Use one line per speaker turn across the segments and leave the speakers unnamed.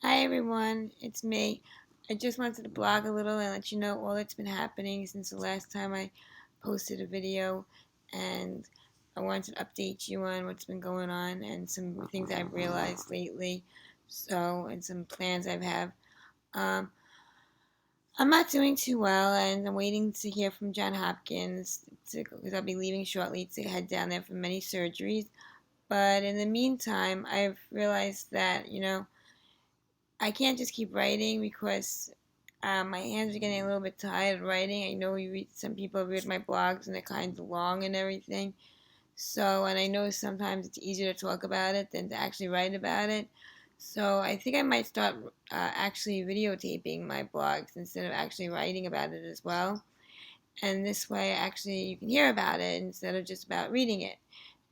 Hi everyone, it's me. I just wanted to blog a little and let you know all that's been happening since the last time I posted a video, and I wanted to update you on what's been going on and some things I've realized lately, and some plans I have. Um, I'm not doing too well, and I'm waiting to hear from John Hopkins because I'll be leaving shortly to head down there for many surgeries. But in the meantime, I've realized that, I can't just keep writing because my hands are getting a little bit tired of writing. I know some people read my blogs and they're kind of long and everything. So, and I know sometimes it's easier to talk about it than to actually write about it. So, I think I might start actually videotaping my blogs instead of actually writing about it as well. And this way, actually, you can hear about it instead of just about reading it.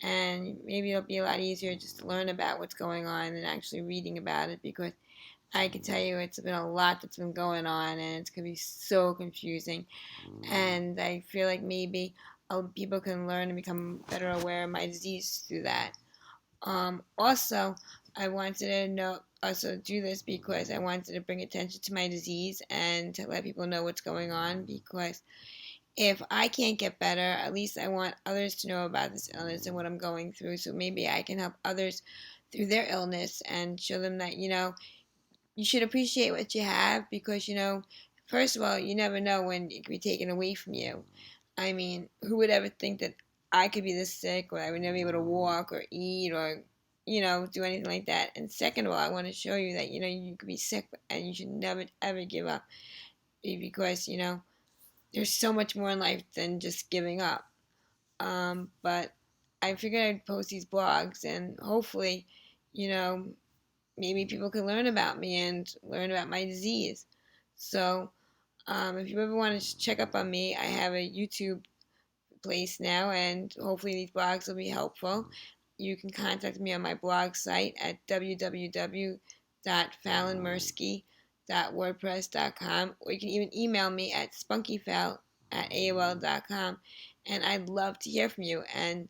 And maybe it'll be a lot easier just to learn about what's going on than actually reading about it because I can tell you it's been a lot that's been going on and it's going to be so confusing. And I feel like maybe people can learn and become better aware of my disease through that. Also, I wanted to also do this because I wanted to bring attention to my disease and to let people know what's going on because if I can't get better, at least I want others to know about this illness and what I'm going through so maybe I can help others through their illness and show them that, you should appreciate what you have because, first of all, you never know when it could be taken away from you. I mean, who would ever think that I could be this sick or I would never be able to walk or eat or, do anything like that? And second of all, I want to show you that, you could be sick and you should never, ever give up because, there's so much more in life than just giving up. But I figured I'd post these blogs and hopefully, you know, maybe people can learn about me and learn about my disease. So, if you ever want to check up on me, I have a YouTube place now, and hopefully these blogs will be helpful. You can contact me on my blog site at www.fallonmirsky.wordpress.com, or you can even email me at spunkyfal@aol.com, and I'd love to hear from you. And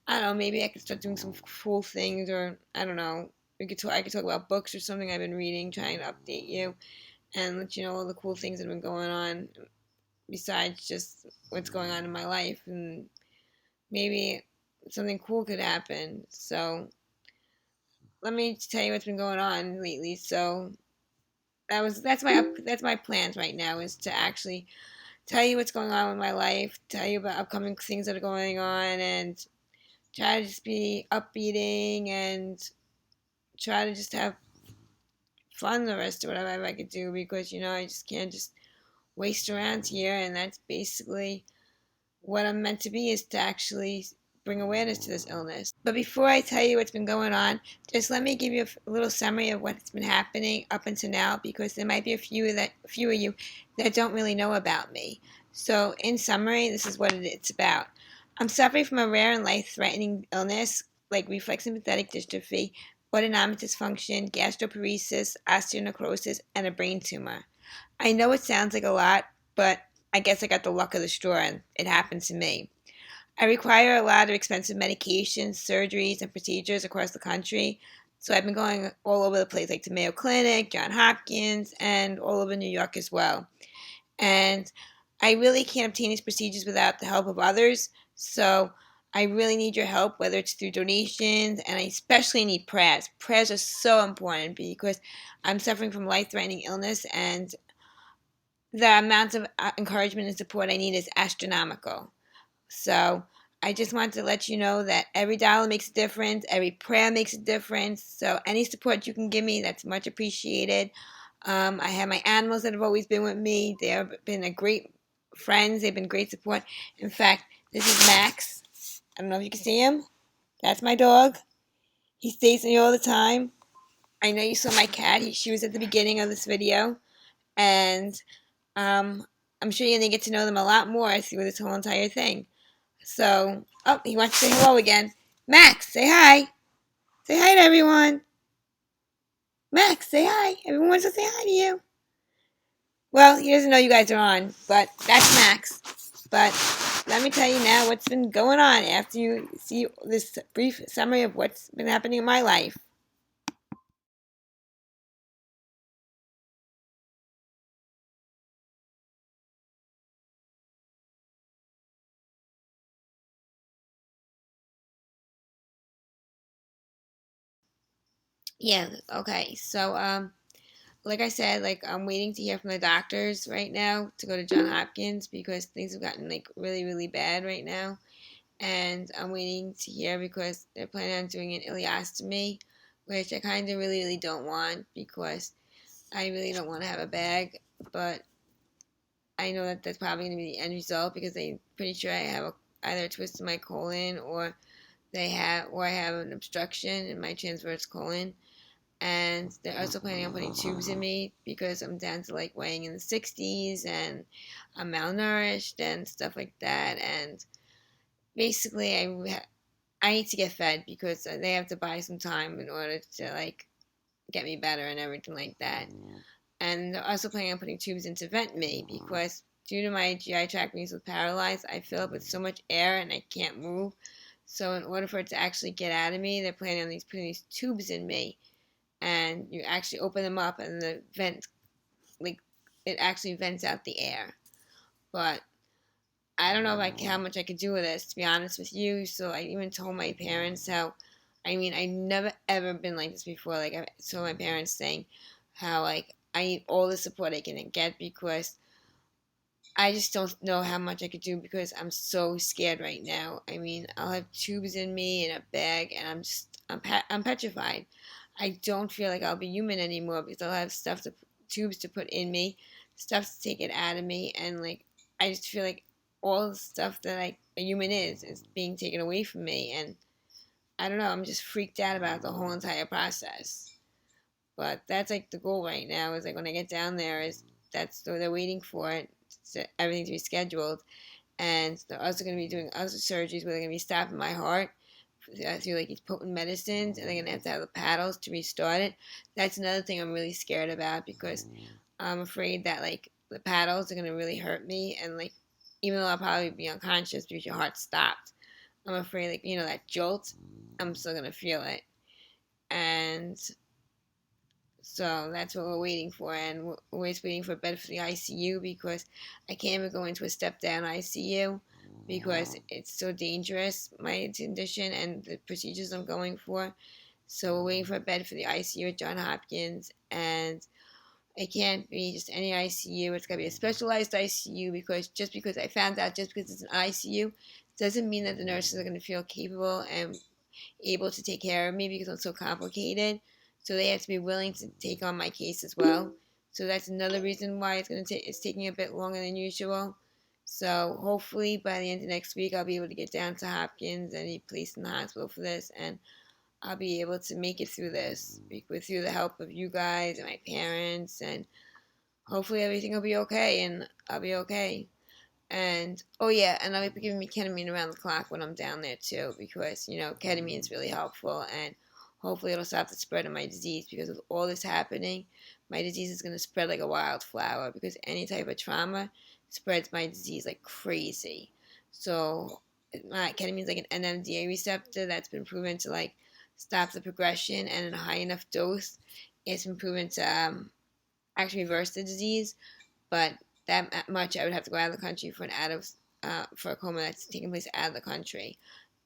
I don't know, maybe I could start doing some cool things, or I don't know. I could talk about books or something I've been reading, trying to update you and let you know all the cool things that have been going on besides just what's going on in my life, and maybe something cool could happen. So let me tell you what's been going on lately. So that's my plans right now is to actually tell you what's going on with my life, tell you about upcoming things that are going on, and try to just be upbeating and try to just have fun the rest of whatever I could do because I just can't just waste around here, and that's basically what I'm meant to be is to actually bring awareness to this illness. But before I tell you what's been going on, just let me give you a little summary of what's been happening up until now because there might be a few of you that don't really know about me. So, in summary, this is what it's about. I'm suffering from a rare and life-threatening illness like reflex sympathetic dystrophy, autonomic dysfunction, gastroparesis, osteonecrosis, and a brain tumor. I know it sounds like a lot, but I guess I got the luck of the straw and it happened to me. I require a lot of expensive medications, surgeries, and procedures across the country. So I've been going all over the place, like to Mayo Clinic, John Hopkins, and all over New York as well. And I really can't obtain these procedures without the help of others. So I really need your help, whether it's through donations, and I especially need prayers. Prayers are so important because I'm suffering from life threatening illness, and the amount of encouragement and support I need is astronomical. So I just want to let you know that every dollar makes a difference, every prayer makes a difference. So any support you can give me, that's much appreciated. I have my animals that have always been with me. They've been a great friends. They've been great support. In fact, this is Max. I don't know if you can see him. That's my dog. He stays with me all the time. I know you saw my cat. She was at the beginning of this video, and um, I'm sure you're gonna get to know them a lot more through this whole entire thing. So, oh, he wants to say hello again. Max, say hi. Say hi to everyone. Max, say hi. Everyone wants to say hi to you. Well, he doesn't know you guys are on, but that's Max. But let me tell you now what's been going on after you see this brief summary of what's been happening in my life. Yeah, okay. So, like I said, like I'm waiting to hear from the doctors right now to go to John Hopkins because things have gotten like really, really bad right now. And I'm waiting to hear because they're planning on doing an ileostomy, which I kind of really, really don't want because I really don't want to have a bag. But I know that that's probably going to be the end result because I'm pretty sure I have either a twist in my colon or I have an obstruction in my transverse colon. And they're also planning on putting tubes in me because I'm down to like weighing in the 60s and I'm malnourished and stuff like that. And basically, I need to get fed because they have to buy some time in order to like get me better and everything like that. And they're also planning on putting tubes in to vent me because due to my GI tract being so paralyzed, I fill up with so much air and I can't move. So in order for it to actually get out of me, they're planning on putting these tubes in me, and you actually open them up, and the vent like it actually vents out the air. But I don't know like how much I could do with this, to be honest with you. So I even told my parents how, I mean, I never ever been like this before. Like I told my parents saying how like I need all the support I can get because I just don't know how much I could do because I'm so scared right now. I mean, I'll have tubes in me in a bag, and I'm petrified. I don't feel like I'll be human anymore because I'll have tubes to put in me, stuff to take it out of me, and like I just feel like all the stuff that like a human is being taken away from me, and I don't know. I'm just freaked out about the whole entire process. But that's like the goal right now. Is like when I get down there, is that's what they're waiting for it, everything to be scheduled, and they're also going to be doing other surgeries where they're going to be stopping my heart through like these potent medicines, and they're going to have the paddles to restart it. That's another thing I'm really scared about because I'm afraid that like the paddles are going to really hurt me, and like even though I'll probably be unconscious because your heart stopped, I'm afraid like that jolt, I'm still going to feel it, and so that's what we're waiting for, and we're just waiting for a bed for the ICU because I can't even go into a step down ICU because it's so dangerous, my condition and the procedures I'm going for. So we're waiting for a bed for the ICU at John Hopkins, and it can't be just any ICU. It's got to be a specialized ICU because just because I found out just because it's an ICU doesn't mean that the nurses are going to feel capable and able to take care of me because I'm so complicated. So they have to be willing to take on my case as well. So that's another reason why it's taking a bit longer than usual. So hopefully by the end of next week I'll be able to get down to Hopkins and be placed in the hospital for this, and I'll be able to make it through this through the help of you guys and my parents, and hopefully everything will be okay and I'll be okay. And oh yeah, and I'll be giving me ketamine around the clock when I'm down there too, because ketamine is really helpful, and hopefully it'll stop the spread of my disease. Because with all this happening, my disease is going to spread like a wildflower. Because any type of trauma spreads my disease like crazy. So ketamine is like an NMDA receptor that's been proven to like stop the progression, and in a high enough dose, it's been proven to actually reverse the disease. But that much, I would have to go out of the country for a coma that's taking place out of the country.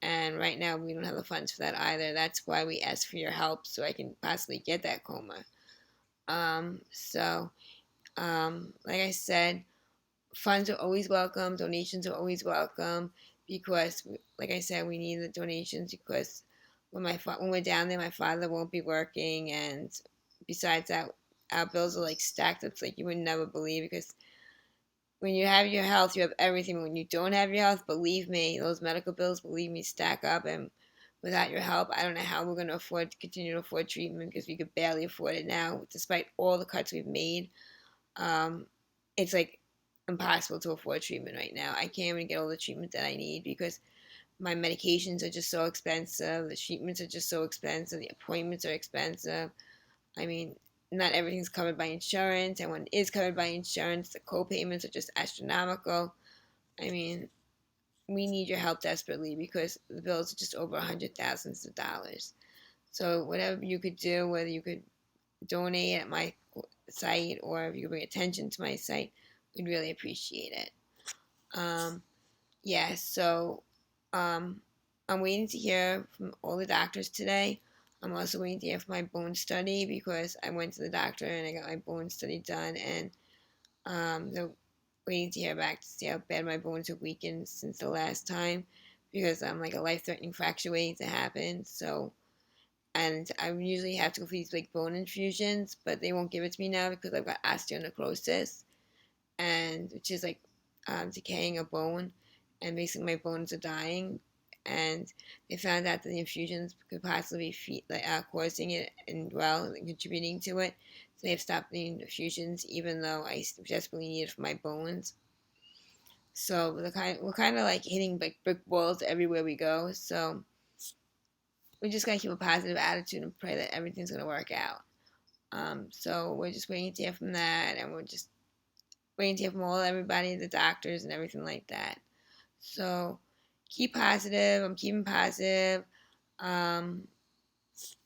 And right now, we don't have the funds for that either. That's why we ask for your help so I can possibly get that coma. Like I said, funds are always welcome. Donations are always welcome because, like I said, we need the donations because when we're down there, my father won't be working, and besides that, our bills are like stacked up like you would never believe because when you have your health, you have everything. When you don't have your health, believe me, those medical bills, believe me, stack up. And without your help, I don't know how we're going to continue to afford treatment because we could barely afford it now, despite all the cuts we've made. Um, it's like impossible to afford treatment right now. I can't even get all the treatment that I need because my medications are just so expensive. The treatments are just so expensive. The appointments are expensive. I mean, not everything's covered by insurance, and when it is covered by insurance, the co-payments are just astronomical. I mean, we need your help desperately because the bills are just over $100,000. So whatever you could do, whether you could donate at my site or if you could bring attention to my site, we'd really appreciate it. Um, yeah, so um, I'm waiting to hear from all the doctors today. I'm also waiting to hear for my bone study because I went to the doctor and I got my bone study done, and they're waiting to hear back to see how bad my bones have weakened since the last time, because I'm like a life-threatening fracture waiting to happen. So, and I usually have to go for these like bone infusions, but they won't give it to me now because I've got osteonecrosis, and which is like decaying a bone, and basically my bones are dying. And they found out that the infusions could possibly be causing it and contributing to it. So they've stopped the infusions, even though I desperately need it for my bones. So we're kind of like hitting like brick walls everywhere we go. So we just gotta keep a positive attitude and pray that everything's gonna work out. So we're just waiting to hear from that, and we're just waiting to hear from everybody, the doctors and everything like that. So keep positive. I'm keeping positive. Um,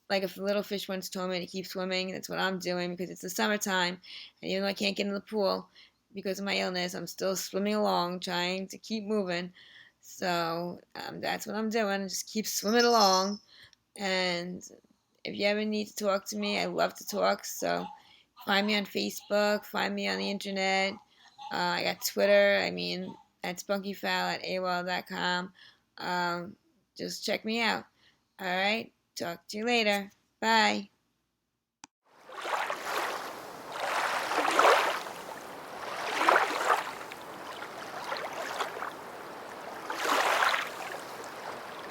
like if a little fish once told me to keep swimming, that's what I'm doing because it's the summertime, and even though I can't get in the pool because of my illness, I'm still swimming along, trying to keep moving. So that's what I'm doing. Just keep swimming along. And if you ever need to talk to me, I love to talk. So find me on Facebook, find me on the internet. I got Twitter. I mean, at spunkyfowl at AOL.com. Just check me out. All right. Talk to you later. Bye.